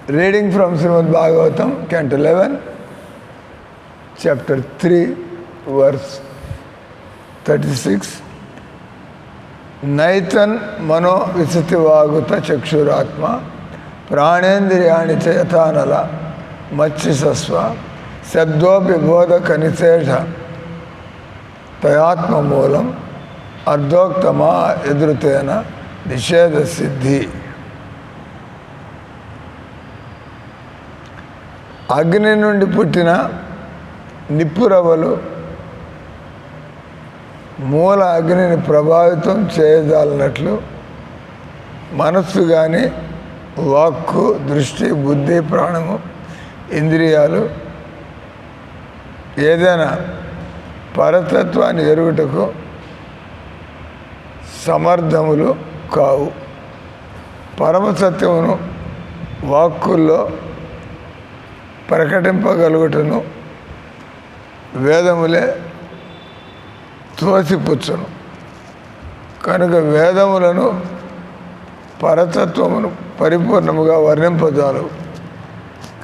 Reading from Srimad Bhagavatam, Canto 11, Chapter 3, verse 36. Naitan mano visati vaguta chakshuratma pranendriyani cha yatanala machchisasva sabdopi bodha kanisesha tayatma moolam ardhoktama yadrutena nisheda siddhi. అగ్ని నుండి పుట్టిన నిప్పురవ్వలు మూల అగ్నిని ప్రభావితం చేయజాలనట్లు మనస్సు కానీ వాక్కు దృష్టి బుద్ధి ప్రాణము ఇంద్రియాలు ఏదైనా పరతత్వాన్ని ఎరుగుటకు సమర్థములు కావు. పరమసత్యమును వాక్కుల్లో ప్రకటింపగలుగుటను వేదములే తోసిపుచ్చును. కనుక వేదములను పరతత్వమును పరిపూర్ణముగా వర్ణింపజాలవు.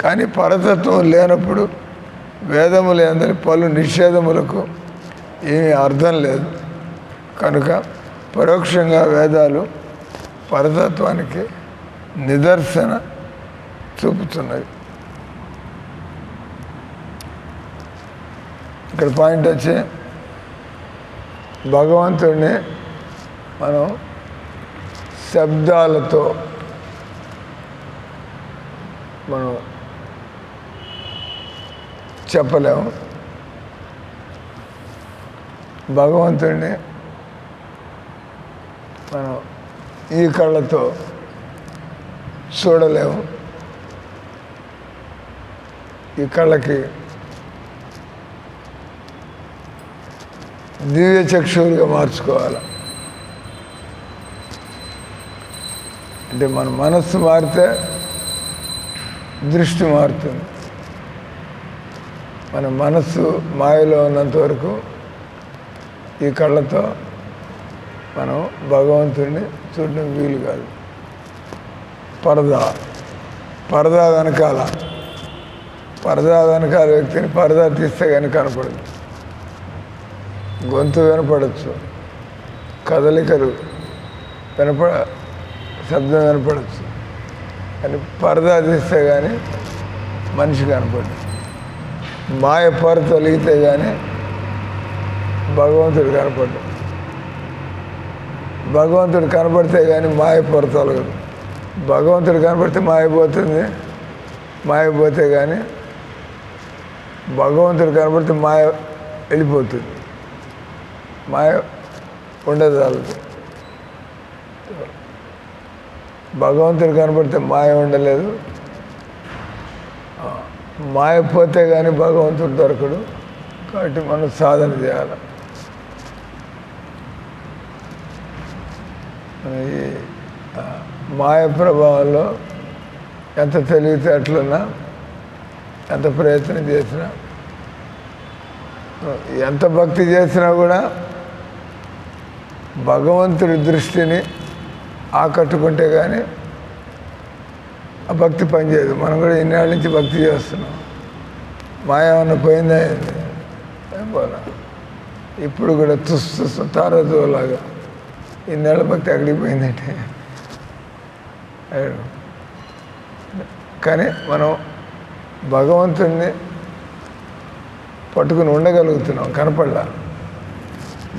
కానీ పరతత్వం లేనప్పుడు వేదములు అందరి పలు నిషేధములకు ఏమీ అర్థం లేదు. కనుక పరోక్షంగా వేదాలు పరతత్వానికి నిదర్శన చూపుతున్నవి. ఇక్కడ పాయింట్ వచ్చి భగవంతుడిని మనం శబ్దాలతో మనం చెప్పలేము. భగవంతుడిని మనం ఈ కళ్ళతో చూడలేము. ఈ కళ్ళకి దివ్య చక్షువులుగా మార్చుకోవాలి. అంటే మన మనస్సు మారితే దృష్టి మారుతుంది. మన మనస్సు మాయలో ఉన్నంత వరకు ఈ కళ్ళతో మనం భగవంతుడిని చూడడం వీలు కాదు. పరదా వెనకాల వ్యక్తిని పరదా తీస్తే కానీ కనపడదు. గొంతు వినపడచ్చు, కదలికలు శబ్దం వినపడచ్చు, కానీ పరదా తీస్తే కానీ మనిషి కనపడదు. మాయ పొర తొలగితే కానీ భగవంతుడు కనపడ్డు. భగవంతుడు కనపడితే కానీ మాయ పొర తొలగదు. భగవంతుడు కనపడితే మాయ పోతుంది. మాయ పోతే కానీ భగవంతుడు కనపడితే మాయ వెళ్ళిపోతుంది. మాయ ఉండదు. భగవంతుడు కనపడితే మాయ ఉండలేదు. మాయ పోతే కానీ భగవంతుడు దొరకడు. కాబట్టి మనం సాధన చేయాలి. ఈ మాయ ప్రభావంలో ఎంత తెలివితేటలున్నా, ఎంత ప్రయత్నం చేసినా, ఎంత భక్తి చేసినా కూడా భగవంతుడి దృష్టిని ఆకట్టుకుంటే కానీ ఆ భక్తి పనిచేయదు. మనం కూడా ఇన్నేళ్ళ నుంచి భక్తి చేస్తున్నాం. మాయ ఏమన్నా పోయిందా? ఏం పోనా. ఇప్పుడు కూడా తుస్తు తారజులాగా ఇన్నేళ్ళ భక్తి ఎక్కడికి పోయిందంటే. కానీ మనం భగవంతుడిని పట్టుకుని ఉండగలుగుతున్నాం. కనపడలా.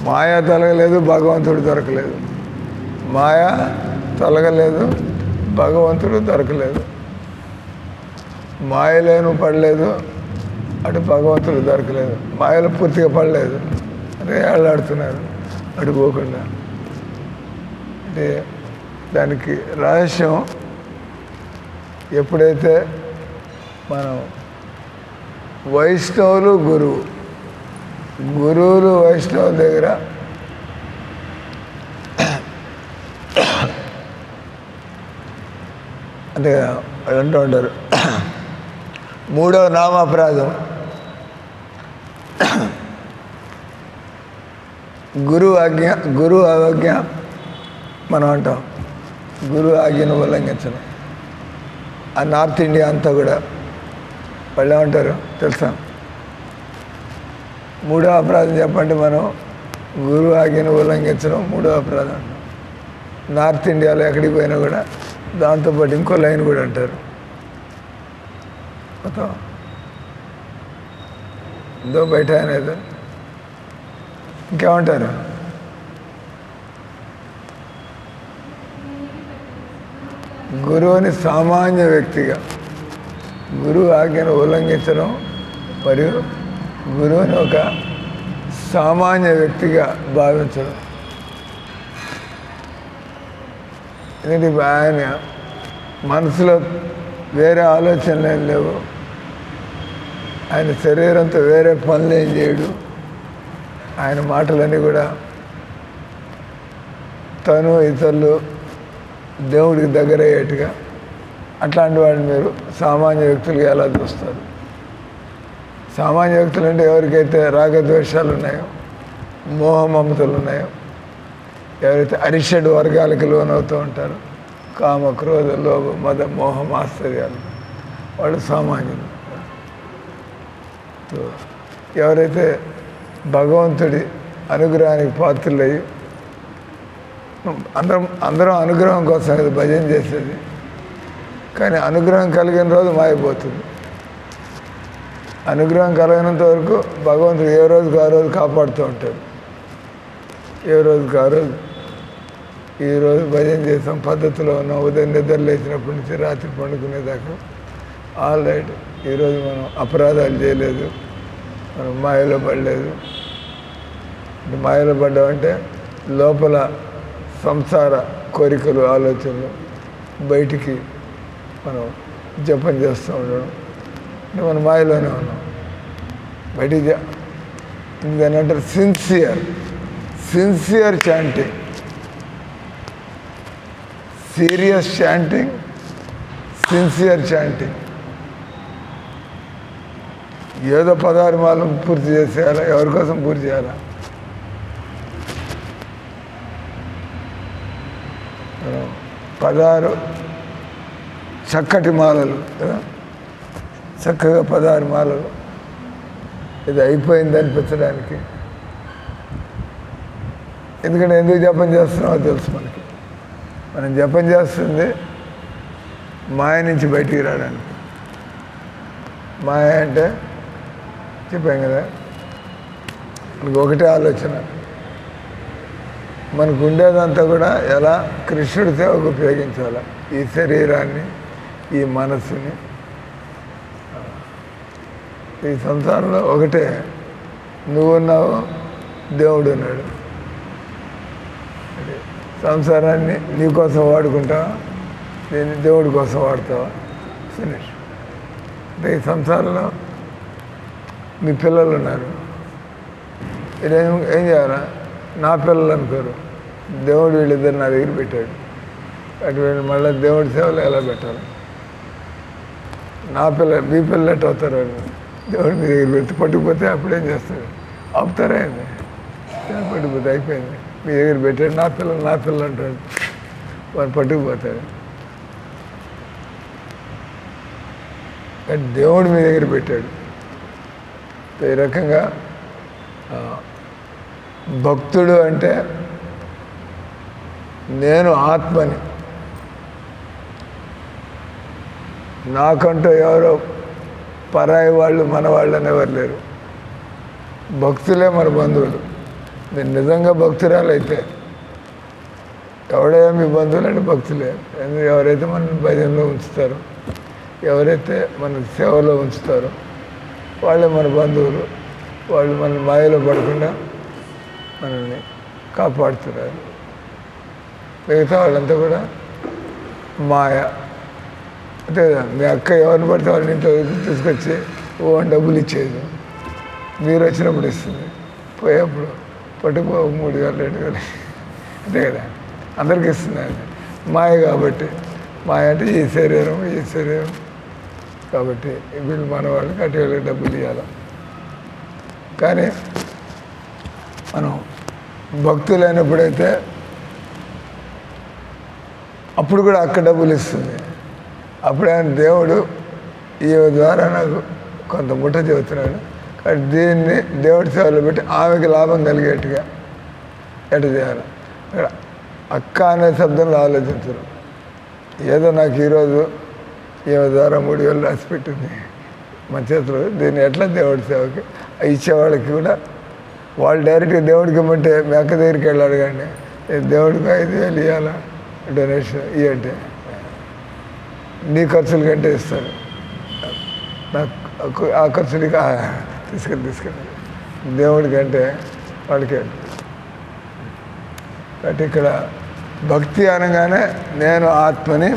మాయా తొలగలేదు, భగవంతుడు దొరకలేదు. మాయా తొలగలేదు, భగవంతుడు దొరకలేదు. మాయలేను పడలేదు, అటు భగవంతుడు దొరకలేదు. మాయలు పూర్తిగా పడలేదు, అంటే ఏళ్ళాడుతున్నారు అటు పోకుండా. అంటే దానికి రహస్యం ఎప్పుడైతే మనం వైష్ణవులు గురువులు వైష్ణవుల దగ్గర అంటే అంటూ ఉంటారు, మూడవ నామాపరాధం గురువు అవజ్ఞ మనం అంటాం. గురువు ఆజ్ఞను ఉల్లంఘించడం. ఆ నార్త్ ఇండియా అంతా కూడా వాళ్ళు ఏమంటారు తెలుసా? మూడో అపరాధం చెప్పండి. మనం గురువు ఆజ్ఞను ఉల్లంఘించడం మూడో అపరాధం. నార్త్ ఇండియాలో ఎక్కడికి పోయినా కూడా దాంతోపాటు ఇంకో లైన్ కూడా అంటారు. మొత్తం దో బయట అనేది ఇంకేమంటారు? గురువుని సామాన్య వ్యక్తిగా, గురువు ఆజ్ఞను ఉల్లంఘించడం మరియు గురువుని ఒక సామాన్య వ్యక్తిగా భావించడం. ఎందుకంటే ఆయన మనసులో వేరే ఆలోచనలు ఏం లేవు, ఆయన శరీరంతో వేరే పనులు ఏం చేయడు, ఆయన మాటలన్నీ కూడా తను ఇతరులు దేవుడికి దగ్గర అయ్యేట్టుగా. అట్లాంటి వాడిని మీరు సామాన్య వ్యక్తులుగా ఎలా చూస్తారు? సామాన్య వ్యక్తులు అంటే ఎవరికైతే రాగద్వేషాలు ఉన్నాయో, మోహమమతలు ఉన్నాయో, ఎవరైతే అరిషడ్ వర్గాలకు లోనవుతూ ఉంటారో, కామ క్రోధ లోభ మద మోహం ఆశ్చర్యాలు, వాళ్ళు సామాన్యులు. ఎవరైతే భగవంతుడి అనుగ్రహానికి పాత్రులయ్యి, అందరం అనుగ్రహం కోసం అది భజన చేసేది, కానీ అనుగ్రహం కలిగిన రోజు మాయపోతుంది. అనుగ్రహం కలిగినంత వరకు భగవంతుడు ఏ రోజుకు ఆ రోజు కాపాడుతూ ఉంటాడు. ఏ రోజుకు ఆ రోజు, ఈరోజు భజన చేసాం, పద్ధతిలో ఉన్నాం, ఉదయం నిద్ర లేచినప్పటి నుంచి రాత్రి పండుకునేదాకా ఆల్ రైట్. ఈరోజు మనం అపరాధాలు చేయలేదు, మనం మాయలో పడలేదు. అంటే మాయలో పడ్డామంటే లోపల సంసార కోరికలు ఆలోచనలు బయటికి మనం జపం చేస్తూ ఉండడం, అంటే మనం మాయలోనే ఉన్నాం. బయటికి దాని అంటారు sincere chanting, serious chanting, sincere chanting. ఏదో 16 మాలను పూర్తి చేసేయాలా, ఎవరి కోసం పూర్తి చేయాలా? మనం 16 చక్కటి మాలలు కదా, చక్కగా 16 మాలలు, ఇది అయిపోయింది అనిపించడానికి. ఎందుకంటే ఎందుకు జపం చేస్తున్నామో తెలుసు మనకి. మనం జపం చేస్తుంది మాయ నుంచి బయటికి రావడానికి. మాయ అంటే చెప్పాం కదా, మనకు ఒకటే ఆలోచన, మనకు ఉండేదంతా కూడా ఎలా కృష్ణుడి సేవకు ఉపయోగించాలి. ఈ శరీరాన్ని, ఈ మనస్సుని. ఈ సంసారంలో ఒకటే, నువ్వున్నావు, దేవుడు ఉన్నాడు. సంసారాన్ని నీ కోసం వాడుకుంటావా, నేను దేవుడి కోసం వాడతావా? ఫినిష్. అంటే ఈ సంసారంలో మీ పిల్లలు ఉన్నారు, మీరు ఏం చేయాలా? నా పిల్లలు అనుకోరు, దేవుడు వీళ్ళిద్దరు నా దగ్గర పెట్టాడు, అటు వీళ్ళు మళ్ళీ దేవుడి సేవలు ఎలా పెట్టాలి? నా పిల్ల మీ పిల్లలు ఎట్ అవుతారు? దేవుడు మీ దగ్గర పెడితే పట్టుకుపోతే అప్పుడేం చేస్తాడు? ఆపుతారా అండి? పట్టుకుపోతే అయిపోయింది. మీ దగ్గర పెట్టాడు, నా పిల్లలు అంటాడు, వాడు పట్టుకుపోతాడు. కానీ దేవుడు మీ దగ్గర పెట్టాడు. ఈ రకంగా భక్తుడు అంటే నేను ఆత్మని, నాకంటూ ఎవరో పరాయి వాళ్ళు మన వాళ్ళు అనేవారు లేరు. భక్తులే మన బంధువులు. నేను నిజంగా భక్తురాలైతే ఎవడే మీ బంధువులు అంటే భక్తులే. ఎవరైతే మన భజనలో ఉంచుతారో, ఎవరైతే మన సేవలో ఉంచుతారో వాళ్ళే మన బంధువులు. వాళ్ళు మన మాయలో పడకుండా మనల్ని కాపాడుతున్నారు. మిగతా వాళ్ళంతా కూడా మాయ. అంతే కదా, మీ అక్క ఎవరిని పడితే వాళ్ళని ఇంట్లో తీసుకొచ్చి డబ్బులు ఇచ్చేది, మీరు వచ్చినప్పుడు ఇస్తుంది, పోయేప్పుడు పట్టుకో 3 గంటలు 2 గంటలు, అంతే కదా, అందరికి ఇస్తుంది. అది మాయ. కాబట్టి మాయ అంటే ఈ శరీరం కాబట్టి వీళ్ళు మన వాళ్ళకి అటు వాళ్ళకి డబ్బులు ఇవ్వాలి. కానీ మనం భక్తులైనప్పుడైతే అప్పుడు కూడా అక్క డబ్బులు ఇస్తుంది. అప్పుడే దేవుడు ఈ ద్వారా నాకు కొంత ముట్ట చెబుతున్నాడు. కానీ దీన్ని దేవుడి సేవలో పెట్టి ఆమెకి లాభం కలిగేట్టుగా ఎట్ట చేయాలి. ఇక్కడ అక్క అనే శబ్దంలో ఆలోచించరు. ఏదో నాకు ఈరోజు ఈమె ద్వారా 3,000 రాసి పెట్టింది మన చేతిలో, దీన్ని ఎట్లా దేవుడి సేవకి ఇచ్చేవాళ్ళకి కూడా వాళ్ళు డైరెక్ట్గా దేవుడికి ఇమ్మంటే మీ అక్క దగ్గరికి వెళ్ళి అడగండి, దేవుడికి 5,000 ఇవ్వాలా డొనేషన్ ఇవ్వంటే నీ ఖర్చుల కంటే ఇస్తారు. నాకు ఆ ఖర్చులకి తీసుకెళ్ళి దేవుడికి అంటే వాళ్ళకి. కాబట్టి ఇక్కడ భక్తి అనగానే నేను ఆత్మని,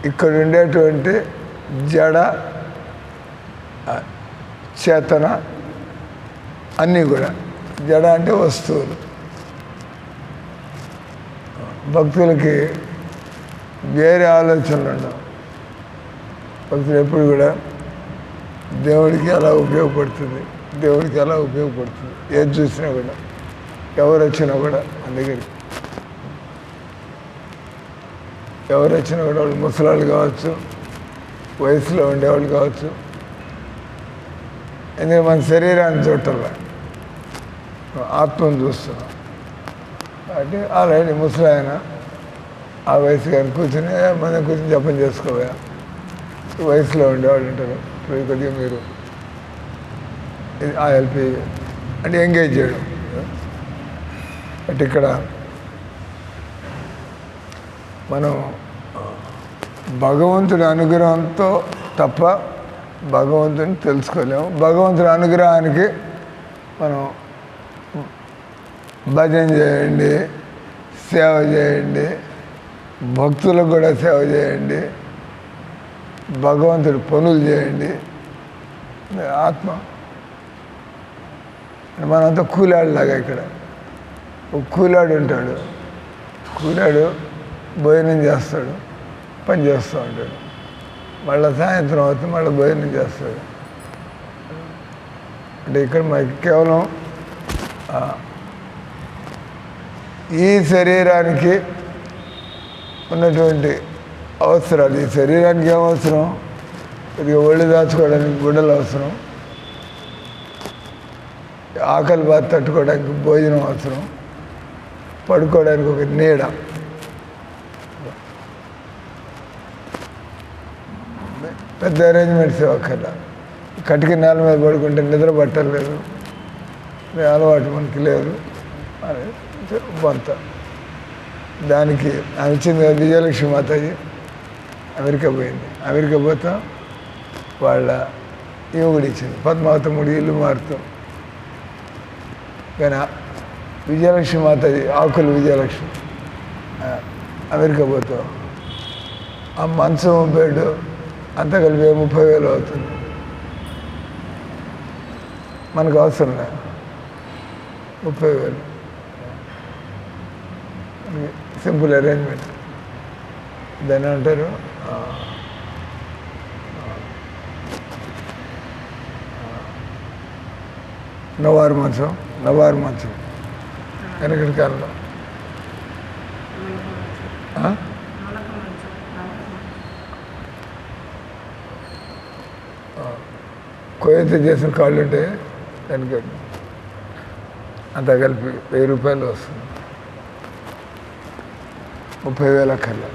ఇక్కడ ఉండేటువంటి జడ చేతన అన్నీ కూడా, జడ అంటే వస్తువులు. భక్తులకి వేరే ఆలోచనలు ఉండవు. భక్తులు ఎప్పుడు కూడా దేవుడికి ఎలా ఉపయోగపడుతుంది, దేవుడికి ఎలా ఉపయోగపడుతుంది, ఏది చూసినా కూడా, ఎవరు వచ్చినా కూడా అందుకని ఎవరు వచ్చినా కూడా వాళ్ళు ముసలాళ్ళు కావచ్చు, వయసులో ఉండేవాళ్ళు కావచ్చు. ఎందుకంటే మన శరీరాన్ని చూడాల, ఆత్మను చూస్తున్నాం. కాబట్టి అలాంటి ముసలాయన ఆ వయసు కానీ కూర్చొని మనం కూర్చొని జపం చేసుకోవా, వయసులో ఉండేవాళ్ళు ఉంటారు. ఇప్పుడు కొద్దిగా మీరు ఆ హెల్ప్ అంటే ఎంగేజ్ చేయడం. అంటే ఇక్కడ మనం భగవంతుడి అనుగ్రహంతో తప్ప భగవంతుని తెలుసుకోలేము. భగవంతుడి అనుగ్రహానికి మనం భజన చేయండి, సేవ చేయండి, భక్తులకు కూడా సేవ చేయండి, భగవంతుడి పనులు చేయండి. ఆత్మ మనంతా కూలాడులాగా. ఇక్కడ ఒక కూలాడు ఉంటాడు, కూలాడు భోజనం చేస్తాడు, పని చేస్తూ ఉంటాడు, మళ్ళీ సాయంత్రం అవుతుంది మళ్ళీ భోజనం చేస్తాడు. అంటే ఇక్కడ మనకి కేవలం ఈ శరీరానికి ఉన్నటువంటి అవసరాలు, ఈ శరీరానికి ఏం అవసరం, కొద్దిగా ఒళ్ళు దాచుకోవడానికి గుడ్డలు అవసరం, ఆకలి బాధ తట్టుకోవడానికి భోజనం అవసరం, పడుకోవడానికి ఒక నీడ. పెద్ద అరేంజ్మెంట్స్ ఇవ్వక్కర్లా. కటికి నేల మీద పడుకుంటే నిద్ర పట్టలేదు, అలవాటు మనకి లేదు అని కొంత. దానికి ఆమె ఇచ్చింది విజయలక్ష్మి మాతాజీ అమెరికా పోయింది. అమెరికా పోతా వాళ్ళ ఈమె ఇచ్చింది పద్మావతముడి ఇల్లు మారుతాం. కానీ విజయలక్ష్మి మాతాజీ ఆకులు విజయలక్ష్మి అమెరికా పోతాం. ఆ మంచం బెడ్ అంతా కలిపి 30,000 అవుతుంది. మనకు అవసరం లేదు 30,000. Simple arrangement. దాన్ని అంటారు నవారు మంచం. నవారు మంచం వెనకటి కాలంలో కొయ్యత చేసిన కాళ్ళు ఉంటే వెనకటి అంతా కలిపి 1000 రూపాయలు వస్తుంది. 30,000 అక్కర్లా.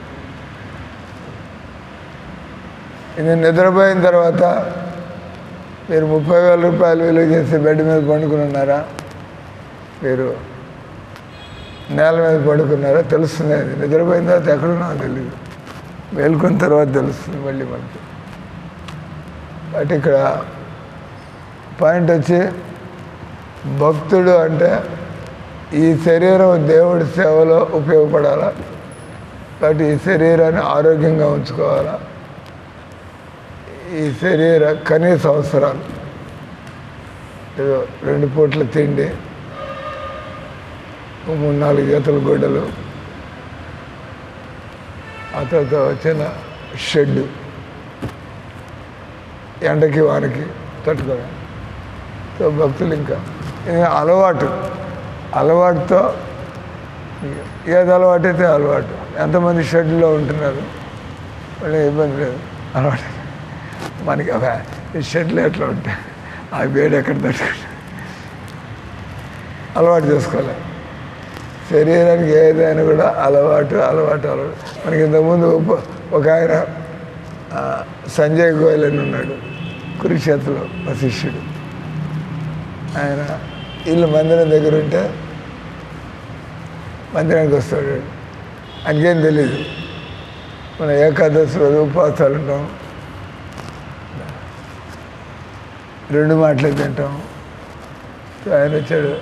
ఇది నిద్రపోయిన తర్వాత మీరు 30,000 రూపాయలు విలువ చేసి బెడ్ మీద పండుకుని ఉన్నారా, మీరు నేల మీద పడుకున్నారా తెలుస్తుంది. అది నిద్రపోయిన తర్వాత ఎక్కడున్నా తెలియదు, మేలుకున్న తర్వాత తెలుస్తుంది మళ్ళీ మనకి. అంటే ఇక్కడ పాయింట్ వచ్చి భక్తుడు అంటే ఈ శరీరం దేవుడి సేవలో ఉపయోగపడాలా, కాబట్టి ఈ శరీరాన్ని ఆరోగ్యంగా ఉంచుకోవాలా. ఈ శరీర కనీస అవసరాలు ఏదో 2 పూట్ల తిండి, 3-4 జతల గుడ్డలు, ఆ తర్వాత వచ్చిన షెడ్, ఎండకి వానకి తట్టుకోవాలి. సో భక్తులు ఇంకా అలవాటుతో ఏది అలవాటు అయితే అలవాటు. ఎంతమంది షెడ్లో ఉంటున్నారు, మళ్ళీ ఇబ్బంది లేదు, అలవాటు. మనకి ఈ షెడ్లు ఎట్లా ఉంటాయి, ఆ వేడి ఎక్కడ తట్టుకుంటా అలవాటు చేసుకోవాలి. శరీరానికి ఏదైనా కూడా అలవాటు. మనకి ఇంతకుముందు ఒక ఆయన సంజయ్ గోయల్ అని ఉన్నాడు, కురుక్షేత్రలో మా శిష్యుడు. ఆయన ఇల్లు మందిరం దగ్గర ఉంటే మందిరానికి వస్తాడు. ఆయనకేం తెలీదు, మన ఏకాదశి రోజు ఉపవాసాలు ఉంటాం, 2 మాటలే తింటాం. ఆయన వచ్చాడు,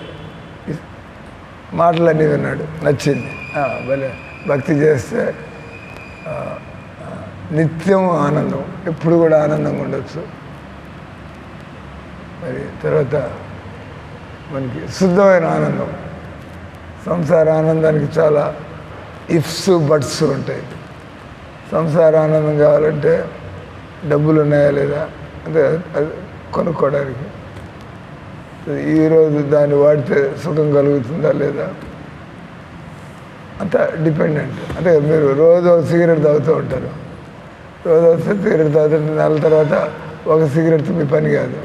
మాటలన్నీ విన్నాడు, నచ్చింది. భలే భక్తి చేస్తే నిత్యం ఆనందం, ఎప్పుడు కూడా ఆనందంగా ఉండొచ్చు. మరి తర్వాత మనకి శుద్ధమైన ఆనందం. సంసార ఆనందానికి చాలా ఇఫ్స్ బట్స్ ఉంటాయి. సంసార ఆనందం కావాలంటే డబ్బులు ఉన్నాయా లేదా అంటే అది కొనుక్కోవడానికి, ఈరోజు దాన్ని వాడితే సుఖం కలుగుతుందా లేదా అంత డిపెండెంట్. అంటే మీరు రోజు సిగరెట్ తాగుతూ ఉంటారు, రోజు సిగరెట్ తాగుతుంటే నెల తర్వాత ఒక సిగరెట్ మీ పని కాదు,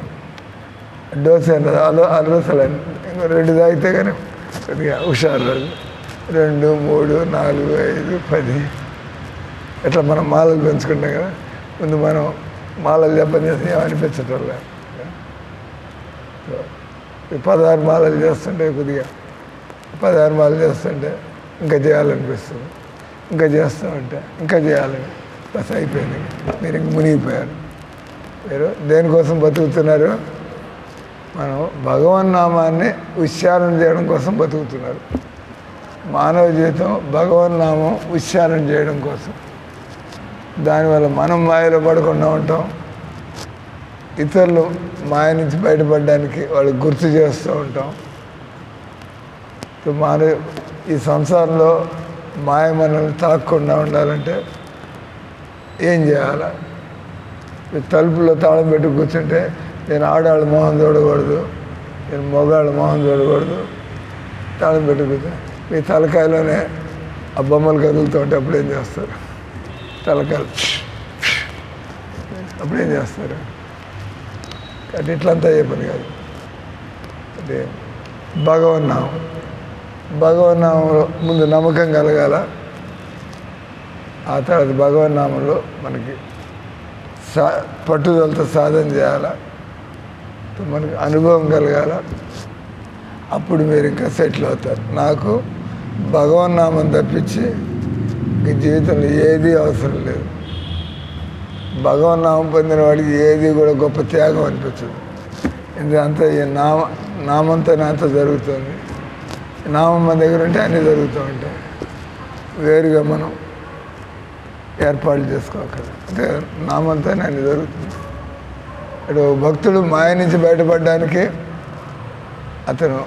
డోస్ అన్నది అలసలు ఇంకా 2 తాగితే కానీ కొద్దిగా హుషారు. 2, 3, 4, 5, 10 ఇట్లా మనం మాలలు పెంచుకుంటాం కదా. ముందు మనం మాలలు జపం చేస్తే ఏమనిపించటం లేదు. 16 మాలలు చేస్తుంటే కొద్దిగా 16 మాలలు చేస్తుంటే ఇంకా చేయాలనిపిస్తుంది, ఇంకా చేస్తామంటే ఇంకా చేయాలని బస్ అయిపోయింది. మీరు ఇంక మునిగిపోయారు. మీరు దేనికోసం బతుకుతున్నారు? మనం భగవన్నామాన్ని ఉచ్చారణ చేయడం కోసం బతుకుతున్నారు. మానవ జీవితం భగవన్నామం ఉచ్చారణ చేయడం కోసం. దానివల్ల మనం మాయలో పడకుండా ఉంటాం, ఇతరులు మాయ నుంచి బయటపడడానికి వాళ్ళకి గుర్తు చేస్తూ ఉంటాం. మానవ ఈ సంసారంలో మాయ మనల్ని తాకకుండా ఉండాలంటే ఏం చేయాలి? తలుపులో తాళం పెట్టి కూర్చుంటే నేను ఆడవాళ్ళ మొహం చూడకూడదు, నేను మగవాళ్ళ మొహం చూడకూడదు, తాళం పెట్టి కూర్చొని మీ తలకాయలోనే ఆ బొమ్మలు కదులుతూ ఉంటే అప్పుడేం చేస్తారు? తలకాయలు అప్పుడేం చేస్తారు? కాబట్టి ఇట్లంతా అయ్యే పని కాదు. అంటే భగవన్నామంలో ముందు నమ్మకం కలగాల, ఆ తర్వాత భగవన్నామంలో మనకి పట్టుదలతో సాధన చేయాల, మనకి అనుభవం కలగాల. అప్పుడు మీరు ఇంకా సెటిల్ అవుతారు. నాకు భగవన్నామం తప్పించి ఇంక జీవితంలో ఏదీ అవసరం లేదు. భగవన్నామం పొందిన వాడికి ఏది కూడా గొప్ప త్యాగం అనిపించదు. ఎందుకంతా ఈ నామంతోనే అంత జరుగుతుంది. నామం మన దగ్గర ఉంటే అన్నీ జరుగుతూ ఉంటాయి. వేరుగా మనం ఏర్పాట్లు చేసుకోవాలి. అంటే నామంతోనే అన్నీ జరుగుతుంది. ఇప్పుడు భక్తుడు మాయ నుంచి బయటపడడానికి అతను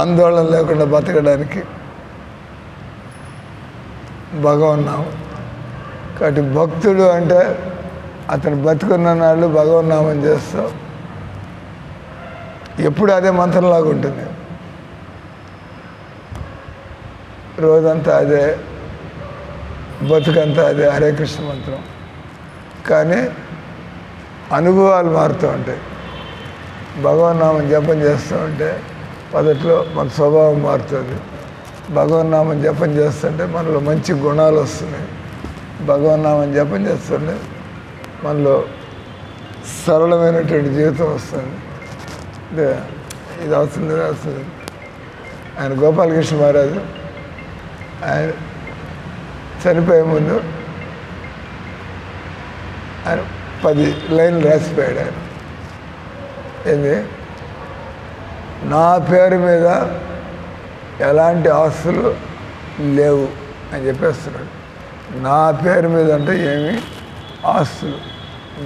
ఆందోళన లేకుండా బతకడానికి భగవన్నామం. కాబట్టి భక్తుడు అంటే అతను బతుకున్న నాళ్ళు భగవన్నామం చేస్తాం. ఎప్పుడు అదే మంత్రంలాగా ఉంటుంది, రోజంతా అదే, బతుకంతా అదే హరే కృష్ణ మంత్రం. కానీ అనుభవాలు మారుతూ ఉంటాయి. భగవన్నామం జపం చేస్తూ ఉంటే మొదట్లో మన స్వభావం మారుతుంది. భగవన్నామం జపం చేస్తుంటే మనలో మంచి గుణాలు వస్తున్నాయి. భగవన్నామం జపం చేస్తుంటే మనలో సరళమైనటువంటి జీవితం వస్తుంది. ఇది అవసరం లేదు అవసరం. ఆయన గోపాలకృష్ణ మహారాజు ఆయన చనిపోయే ముందు ఆయన 10 లైన్లు రాసిపోయాడు. ఆయన ఏంది, నా పేరు మీద ఎలాంటి ఆస్తులు లేవు అని చెప్పేస్తున్నాడు. నా పేరు మీద అంటే ఏమి ఆస్తులు,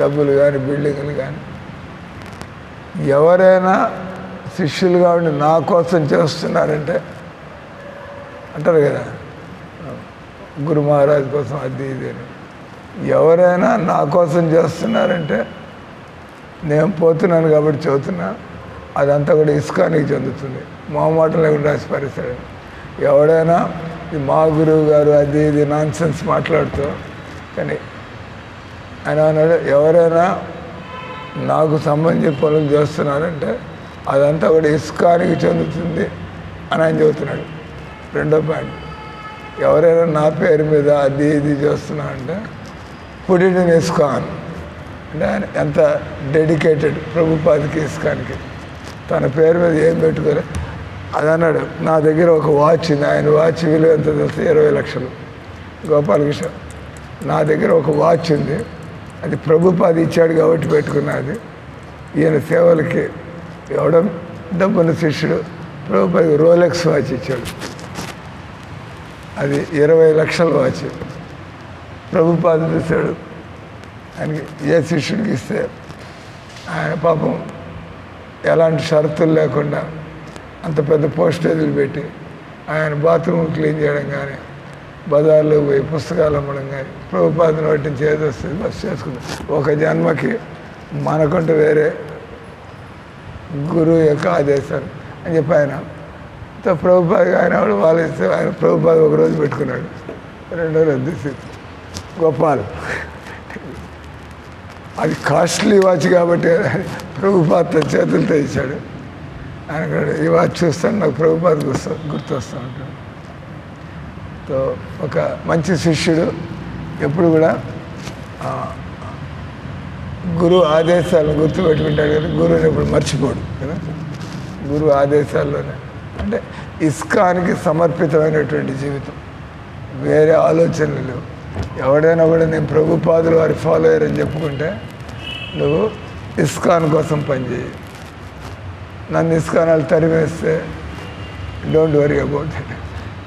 డబ్బులు కానీ బిల్డింగ్లు కానీ. ఎవరైనా శిష్యులుగా ఉండి నా కోసం చేస్తున్నారంటే అంటారు కదా, గురు మహారాజ్ కోసం అది ఇది అని. ఎవరైనా నా కోసం చేస్తున్నారంటే నేను పోతున్నాను కాబట్టి చెబుతున్నా, అదంతా కూడా ఇస్కానికి చెందుతుంది. మొహమాటం లేకుండా రాసి పరిస్తాడు. ఎవడైనా ఇది మా గురువు గారు అది ఇది నాన్ సెన్స్ మాట్లాడుతూ. కానీ ఆయన అన్నాడు, ఎవరైనా నాకు సంబంధించిన పనులు చేస్తున్నారంటే అదంతా కూడా ఇస్కానికి చెందుతుంది అని ఆయన చెబుతున్నాడు. రెండో పాయింట్, ఎవరైనా నా పేరు మీద అది ఇది చేస్తున్నారంటే పుట్ ఇట్ ఇన్ ఇస్కాన్ అంటే ఆయన ఎంత డెడికేటెడ్ ప్రభుపాదికి ఇస్కాన్కి. తన పేరు మీద ఏం పెట్టుకోలే. అది అన్నాడు, నా దగ్గర ఒక వాచ్ ఉంది, ఆయన వాచ్ విలువ ఎంత తెలుసు, 20 లక్షలు. గోపాలకృష్ణ, నా దగ్గర ఒక వాచ్ ఉంది, అది ప్రభుపాది ఇచ్చాడు కాబట్టి పెట్టుకున్నది. ఈయన సేవలకి ఎవడం డబ్బున్న శిష్యుడు ప్రభుపాదికి రోలెక్స్ వాచ్ ఇచ్చాడు, అది 20 లక్షల వాచ్. ప్రభుపాద చూశాడు, ఆయనకి ఏ శిష్యుడికి ఇస్తే ఆయన పాపం ఎలాంటి షరతులు లేకుండా అంత పెద్ద పోస్టేజీలు పెట్టి ఆయన బాత్రూమ్ క్లీన్ చేయడం కానీ, బజార్లో పోయి పుస్తకాలు అమ్మడం కానీ, ప్రభుపాదను పట్టించి ఏది వస్తుంది బస్ చేసుకుంటాం. ఒక జన్మకి మనకంటూ వేరే గురువు యొక్క ఆదేశాలు అని చెప్పి ఆయన ప్రభుపాద ఆయన వాళ్ళు ఇస్తే ఆయన ప్రభుపాద ఒకరోజు పెట్టుకున్నాడు, రెండో రోజు తీసి గోపాల్ అది కాస్ట్లీ వాచ్ కాబట్టి ప్రభుపాద తన చేతులతో ఇచ్చాడు. ఆయన కూడా ఈ వాచ్ చూస్తాను నాకు ప్రభుపాద గుర్తొస్తూ ఉంటాడు. సో ఒక మంచి శిష్యుడు ఎప్పుడు కూడా గురువు ఆదేశాలను గుర్తుపెట్టుకుంటాడు కదా, గురువుని ఎప్పుడు మర్చిపోడు కదా. గురువు ఆదేశాల్లోనే అంటే ఇస్కాన్కి సమర్పితమైనటువంటి జీవితం, వేరే ఆలోచనలు లేవు. ఎవడైనా కూడా నేను ప్రభుపాదులు వారి ఫాలోయర్ అని చెప్పుకుంటే నువ్వు ఇస్కాన్ కోసం పనిచేయి. నన్ను ఇస్కాన్ వాళ్ళు తరిమేస్తే డోంట్ వరీ అబౌట్ ఇట్.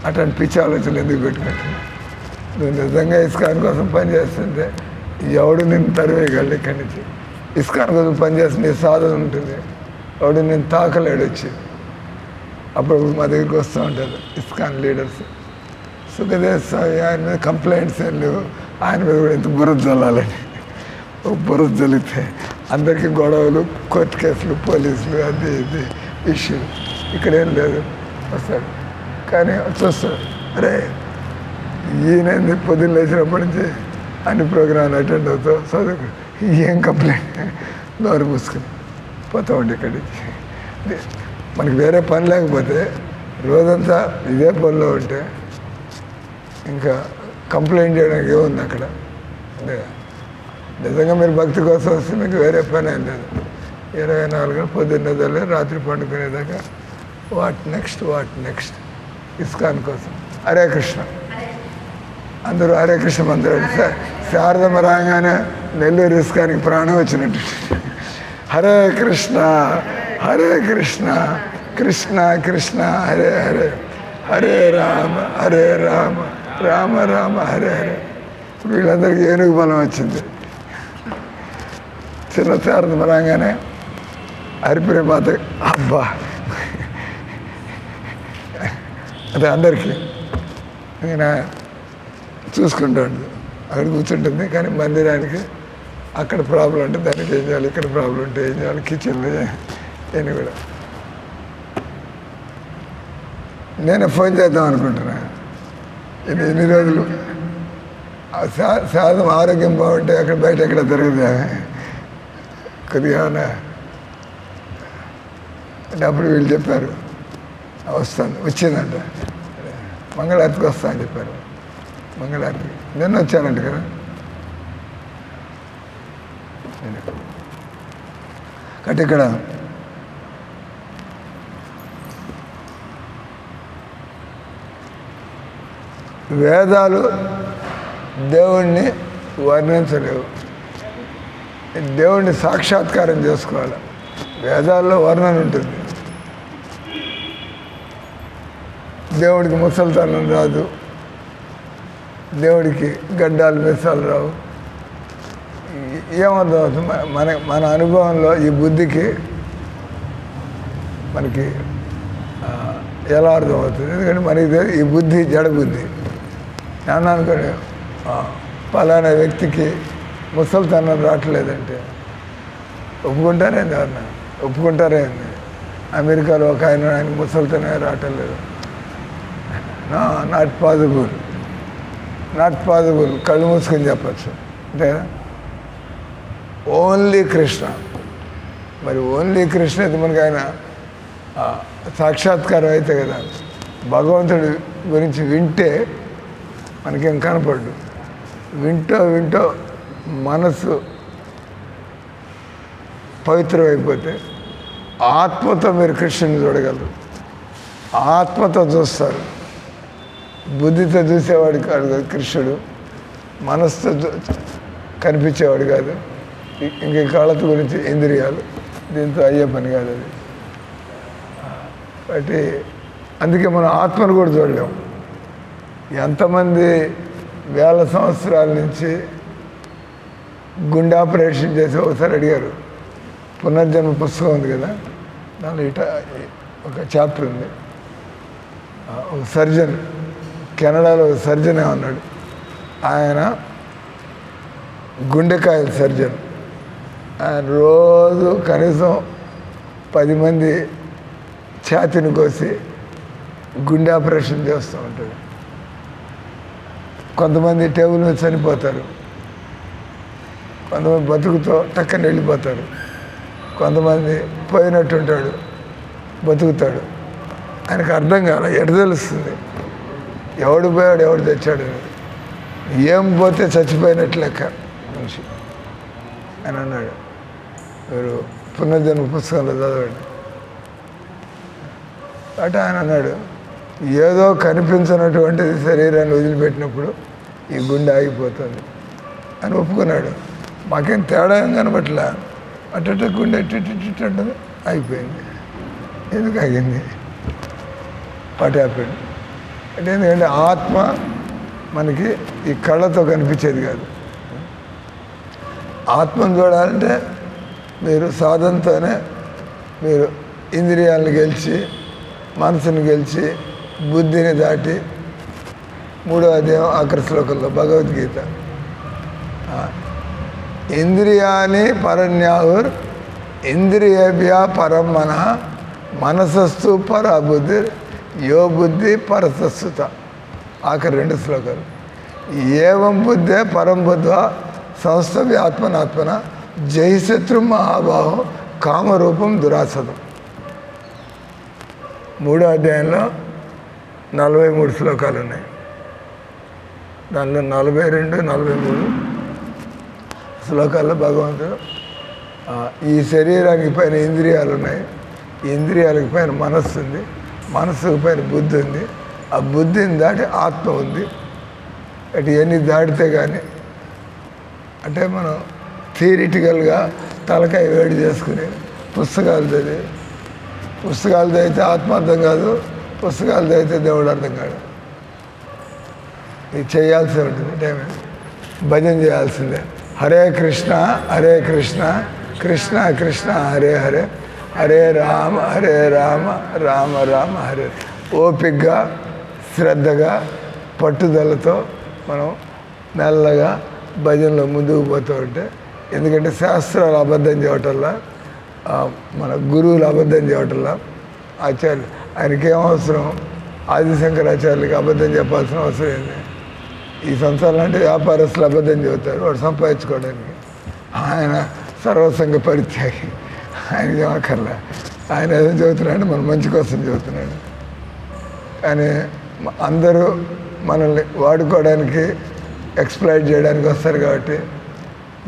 అట్లాంటి పిచ్చి ఆలోచనలు ఎందుకు పెట్టుకుంటున్నావు? నువ్వు నిజంగా ఇస్కాన్ కోసం పనిచేస్తుంటే ఎవడు నేను తరివేయగలడు ఇక్కడి నుంచి. ఇస్కాన్ కోసం పనిచేస్తే నీ సాధన ఉంటుంది, ఎవడు నేను తాకలేడు వచ్చి. అప్పుడు మా దగ్గరికి వస్తూ ఉంటారు ఇస్కాన్ లీడర్స్. సుఖదేవ్ స్వామి ఆయన మీద కంప్లైంట్స్ ఏం లేవు, ఆయన మీద కూడా ఎంత బురద జల్లాలని. బురద జల్లితే అందరికీ గొడవలు, కోర్టు కేసులు, పోలీసులు, అది ఇది ఇష్యూలు. ఇక్కడేం లేదు, వస్తాడు. కానీ చూస్తాడు, అరే ఈయన పొద్దున్న లేచినప్పటి నుంచి అన్ని ప్రోగ్రాంలు అటెండ్ అవుతావు, చదువుకు, ఏం కంప్లైంట్, నోరు మూసుకుని పోతూ ఉండి ఇక్కడి నుంచి. మనకి వేరే పని లేకపోతే రోజంతా ఇదే పనిలో ఉంటే ఇంకా కంప్లైంట్ చేయడానికి ఏముంది అక్కడ? నిజంగా మీరు భక్తి కోసం వస్తే మీకు వేరే పని ఏం లేదు. 24 గంటలు పొద్దున్న నిద్రలే రాత్రి పండుకునేదాకా వాట్ నెక్స్ట్ ఇస్కాన్ కోసం. హరే కృష్ణ, అందరూ హరే కృష్ణ మందిరం. శారదమ్మ రాగానే నెల్లూరు ఇస్కాన్కి ప్రాణం వచ్చినట్టు. హరే కృష్ణ కృష్ణ కృష్ణ హరే హరే, హరే రామ రామ రామ హరే హరే. వీళ్ళందరికీ ఏనుగు బలం వచ్చింది. చిన్న శారదమ్మ రాగానే హరిప్రియమాత, అబ్బా అదే అందరికీ నేను చూసుకుంటూ ఉంటుంది, అక్కడ కూర్చుంటుంది. కానీ మందిరానికి అక్కడ ప్రాబ్లం ఉంటే దానికి ఏం చేయాలి, ఇక్కడ ప్రాబ్లం ఉంటే ఏం చేయాలి, కిచెన్లో నేను కూడా నేనే ఫోన్ చేద్దాం అనుకుంటున్నా. ఎన్ని రోజులు శాతం ఆరోగ్యం బాగుంటే అక్కడ బయట ఎక్కడ తిరగదా కొద్దిగా అంటే అప్పుడు వీళ్ళు చెప్పారు వచ్చిందంట, మంగళారతికి వస్తా అని చెప్పారు. మంగళారతికి నిన్న వచ్చానంట కదా. కాబట్టి ఇక్కడ వేదాలు దేవుణ్ణి వర్ణించలేవు, దేవుణ్ణి సాక్షాత్కారం చేసుకోవాలి. వేదాల్లో వర్ణన ఉంటుంది, దేవుడికి ముసలితనం రాదు, దేవుడికి గడ్డాలు మిసాలు రావు. ఏమర్థం అవుతుంది? మన అనుభవంలో ఈ బుద్ధికి మనకి ఎలా అర్థమవుతుంది? ఎందుకంటే మనకి ఈ బుద్ధి జడ బుద్ధి. నేను అనుకోండి పలానా వ్యక్తికి ముసలితనం రావట్లేదంటే ఒప్పుకుంటారేంది? ఎవరన్నా ఒప్పుకుంటారేంది? అమెరికాలో ఒక ఆయన ముసలితనం రావటం లేదు, నాట్ పాసిబుల్, నాట్ పాసిబుల్. కళ్ళు మూసుకొని చెప్పచ్చు అంతేనా? ఓన్లీ కృష్ణ. మరి ఓన్లీ కృష్ణ అయితే మనకి ఆయన సాక్షాత్కారం అయితే కదా. భగవంతుడి గురించి వింటే మనకేం కనపడ్డు. వింటో వింటో మనసు పవిత్రమైపోతే ఆత్మతో మీరు కృష్ణుని చూడగలరు, ఆత్మతో చూస్తారు. బుద్ధితో చూసేవాడు కాదు కదా కృష్ణుడు, మనసుతో కనిపించేవాడు కాదు. ఇంక కళత గురించి ఇంద్రియాలు, దీంతో అయ్యే పని కాదు అది. కాబట్టి అందుకే మనం ఆత్మను కూడా చూడలేము. ఎంతమంది వేల సంవత్సరాల నుంచి గుండె ఆపరేషన్ చేసి ఒకసారి అడిగారు. పునర్జన్మ పుస్తకం ఉంది కదా, దానిలో ఒక చాప్టర్ ఉంది. ఒక సర్జన్, కెనడాలో ఒక సర్జన్ ఏమన్నాడు, ఆయన గుండెకాయల సర్జన్. ఆయన రోజు కనీసం 10 మంది ఛాతిని కోసి గుండె ఆపరేషన్ చేస్తూ ఉంటాడు. కొంతమంది టేబుల్ మీద చనిపోతారు, కొంతమంది బతుకుతో టక్కని వెళ్ళిపోతారు, కొంతమంది పోయినట్టుంటాడు, బతుకుతాడు. ఆయనకు అర్థం కాల, ఎటు తెలుస్తుంది ఎవడు పోయాడు ఎవడు తెచ్చాడు. ఏం పోతే చచ్చిపోయినట్లు లెక్క మనిషి అని అన్నాడు. మీరు పునర్జన్మ పుస్తకంలో చదవండి. అంటే ఆయన అన్నాడు, ఏదో కనిపించినటువంటిది శరీరాన్ని వదిలిపెట్టినప్పుడు ఈ గుండె ఆగిపోతుంది అని ఒప్పుకున్నాడు. మాకేం తేడా ఏం కనబట్లా, అట్ట గుండె అంటే అయిపోయింది. ఎందుకు ఆగింది? వాట్ హ్యాపెండ్ అంటే ఎందుకంటే ఆత్మ మనకి ఈ కళ్ళతో కనిపించేది కాదు. ఆత్మను చూడాలంటే మీరు సాధనతోనే మీరు ఇంద్రియాలను గెలిచి, మనసుని గెలిచి, బుద్ధిని దాటి, 3వ అధ్యాయం ఆఖరి శ్లోకంలో భగవద్గీత, ఇంద్రియాని పరన్యాహుర్ ఇంద్రియేభ్య పరం మనః మనసస్తు పర బుద్ధి యో బుద్ధి పరసస్తుత. ఆఖరి 2 శ్లోకాలు. ఏవం బుద్ధే పరం బుద్ధ్వా సంస్థవ్య ఆత్మనాత్మన జైశత్రు మహాబాహో కామరూపం దురాసదం. 3వ అధ్యాయంలో 43 శ్లోకాలు ఉన్నాయి. దానిలో 42, 43 శ్లోకాల్లో భగవంతుడు ఈ శరీరానికి పైన ఇంద్రియాలు ఉన్నాయి, ఈ ఇంద్రియాలకు పైన మనస్సు ఉంది, మనస్సుకు పైన బుద్ధి ఉంది, ఆ బుద్ధిని దాటి ఆత్మ ఉంది. అటు ఎన్ని దాటితే కానీ అంటే మనం థియరిటికల్గా తలకాయ వేడి చేసుకుని పుస్తకాలు చదివితే ఆత్మ అర్థం కాదు, పుస్తకాలు చదివితే దేవుడు అర్థం కాదు. ఇది చేయాల్సి ఉంటుంది. టైమే భజన చేయాల్సిందే. హరే కృష్ణ హరే కృష్ణ కృష్ణ కృష్ణ హరే హరే హరే రామ రామ రామ హరే. ఓపికగా, శ్రద్ధగా, పట్టుదలతో మనం మెల్లగా భజనలో ముందుకు పోతూ ఉంటే, ఎందుకంటే శాస్త్రాలు అబద్ధం చేయటంలా, మన గురువులు అబద్ధం చేయటంలా, ఆచార్యులు ఆయనకేం అవసరం, ఆదిశంకరాచార్యులకి అబద్ధం చెప్పాల్సిన అవసరం ఏంది? ఈ సంవత్సరాలు అంటే వ్యాపారస్తులు అబద్ధం చెబుతారు వాడు సంపాదించుకోవడానికి. ఆయన సర్వసంగ పరిత్యాగి, ఆయనకి ఏమక్కర్లే. ఆయన ఏదో చెబుతున్నాడు, మన మంచి కోసం చెబుతున్నాడు. కానీ అందరూ మనల్ని వాడుకోవడానికి, ఎక్స్ప్లాయిట్ చేయడానికి వస్తారు. కాబట్టి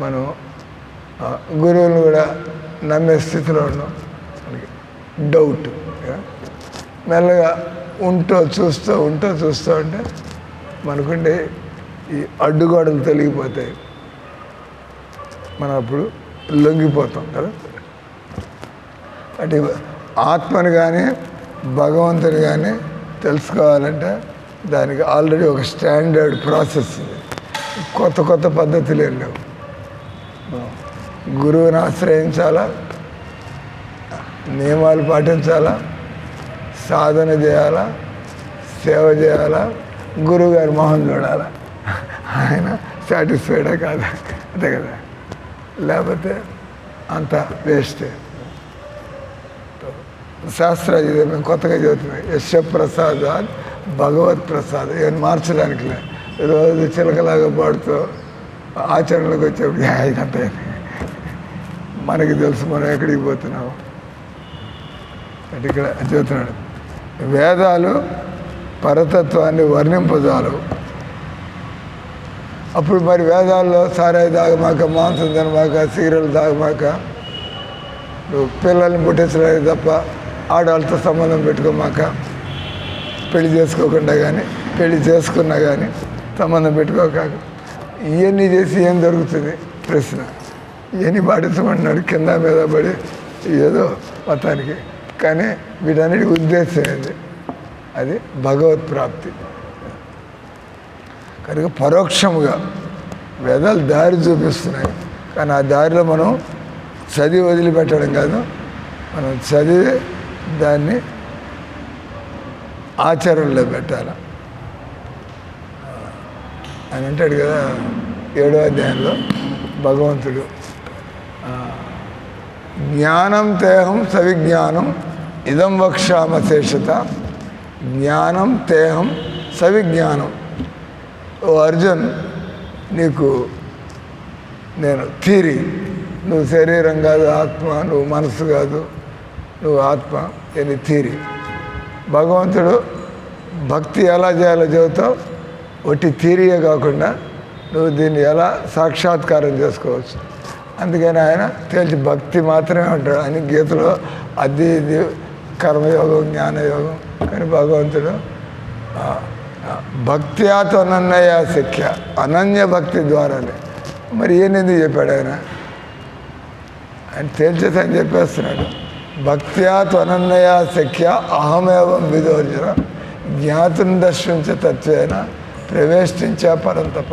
మనం గురువులను కూడా నమ్మే స్థితిలో ఉన్నాం. మనకి డౌట్ మెల్లగా చూస్తూ ఉంటే మనకుండే ఈ అడ్డుగోడలు తొలగిపోతాయి. మనం అప్పుడు లొంగిపోతాం కదా. అంటే ఆత్మని కానీ భగవంతుని కానీ తెలుసుకోవాలంటే దానికి ఆల్రెడీ ఒక స్టాండర్డ్ ప్రాసెస్ ఉంది. కొత్త పద్ధతులు ఏం లేవు. గురువుని ఆశ్రయించాలా, నియమాలు పాటించాలా, సాధన చేయాలా, సేవ చేయాలా, గురువు గారి మొహం చూడాలా, ఆయన సాటిస్ఫైడా కాదా, అంతే కదా. లేకపోతే అంత వేస్టే. శాస్త్రాలు మేము కొత్తగా చదువుతున్నాం. యశ ప్రసాదాత్ భగవత్ ప్రసాదం ఏమైనా మార్చడానికి లే. రోజు చిలకలాగా పాడుతూ ఆచరణలోకి వచ్చేప్పుడు ఇదంతా మనకి తెలుసు మనం ఎక్కడికి పోతున్నాము అంటే ఇక్కడ చెబుతున్నాడు. వేదాలు పరతత్వాన్ని వర్ణింపజాలవు. అప్పుడు మరి వేదాల్లో సారాయి తాగమాక, మాంసం తినమాక, సిగరెలు తాగమాక, నువ్వు పిల్లల్ని పుట్టించడానికి తప్ప ఆడవాళ్ళతో సంబంధం పెట్టుకోమాక, పెళ్లి చేసుకోకుండా కానీ పెళ్లి చేసుకున్నా కానీ సంబంధం పెట్టుకోక, ఇవన్నీ చేసి ఏం దొరుకుతుంది ప్రశ్న. ఇవన్నీ పాటించమన్నాడు కింద మీద పడి ఏదో మొత్తానికి. కానీ వీటన్నిటి ఉద్దేశం ఏంది? అది భగవత్ ప్రాప్తి. కనుక పరోక్షముగా వేదాలు దారి చూపిస్తున్నాయి. కానీ ఆ దారిలో మనం చదివి వదిలిపెట్టడం కాదు, మనం చదివి దాన్ని ఆచరణలో పెట్టాలి అని అంటాడు కదా 7వ అధ్యాయంలో భగవంతుడు. జ్ఞానం తేహం సవిజ్ఞానం ఇదం వక్షామ శేషత. జ్ఞానం తేహం సవిజ్ఞానం. ఓ అర్జున్, నీకు నేను థీరీ, నువ్వు శరీరం కాదు ఆత్మ, నువ్వు మనసు కాదు, నువ్వు ఆత్మ, ఇది థీరీ. భగవంతుడు భక్తి ఎలా చేయాలో చెబుతావు, ఒట్టి థీరీయే కాకుండా నువ్వు దీన్ని ఎలా సాక్షాత్కారం చేసుకోవచ్చు. అందుకని ఆయన తేల్చి భక్తి మాత్రమే అంటాడు అని గీతలో. అది ఇది కర్మయోగం, జ్ఞానయోగం. కానీ భగవంతుడు భక్త్యాతో అనన్య శక్య, అనన్య భక్తి ద్వారానే. మరి ఏనెందుకు చెప్పాడు ఆయన తేల్చేసని చెప్పేస్తున్నాడు. భక్త్యాతో అనన్య శక్య అహమేవం విదోర్జున జ్ఞాతుం దర్శించ తత్వేన ప్రవేశించ పరంతప.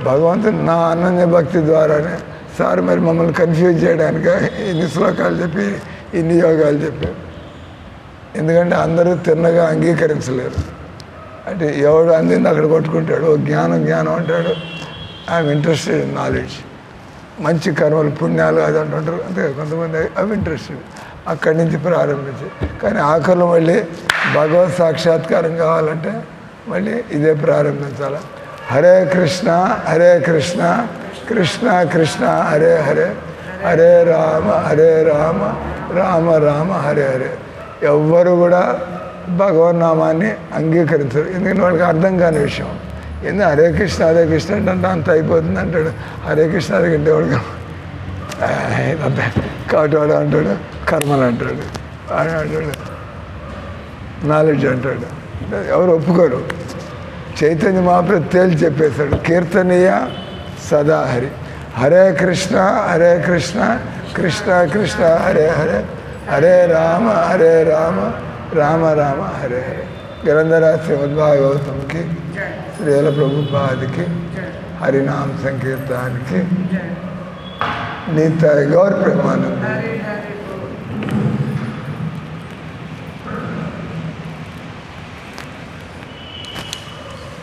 భగవంతుడు నా అనన్య భక్తి ద్వారానే. సార్ మరి మమ్మల్ని కన్ఫ్యూజ్ చేయడానికి ఇన్ని శ్లోకాలు చెప్పి ఇన్ని యోగాలు చెప్పారు. ఎందుకంటే అందరూ తిన్నగా అంగీకరించలేరు. అంటే ఎవడు అందింది అక్కడ కొట్టుకుంటాడు. ఓ జ్ఞానం జ్ఞానం అంటాడు. I'm interested in knowledge. మంచి కర్మలు పుణ్యాలు అది అంటుంటారు. అంతే కొంతమంది అవి ఇంట్రెస్టెడ్. అక్కడి నుంచి ప్రారంభించి, కానీ ఆఖరిలో మళ్ళీ భగవత్ సాక్షాత్కారం కావాలంటే మళ్ళీ ఇదే ప్రారంభించాలి. హరే కృష్ణ హరే కృష్ణ కృష్ణ కృష్ణ హరే హరే, హరే రామ రామ రామ హరే హరే. ఎవ్వరు కూడా భగవన్నామాన్ని అంగీకరించరు. ఎందుకంటే వాళ్ళకి అర్థం కాని విషయం. ఎందుకు హరే కృష్ణ అంటే అంత అయిపోతుంది అంటాడు. హరే కృష్ణ అదిగంటే వాడు అంత కాటువాడు అంటాడు, కర్మలు అంటాడు, అంటాడు, నాలెడ్జ్ అంటాడు. ఎవరు ఒప్పుకోరు. చైతన్య మహాప్రభు తేల్చి చెప్పేశాడు, కీర్తనీయ సదా హరి, హరే కృష్ణ కృష్ణ కృష్ణ హరే హరే, హరే రామ రామ రామ హరే హరే. గ్రంథర శ్రీమద్భాగవతంకి, శ్రీల ప్రభుపాదికి, హరినామ సంకీర్తనానికి, నీతాయి గౌర ప్రేమానంద.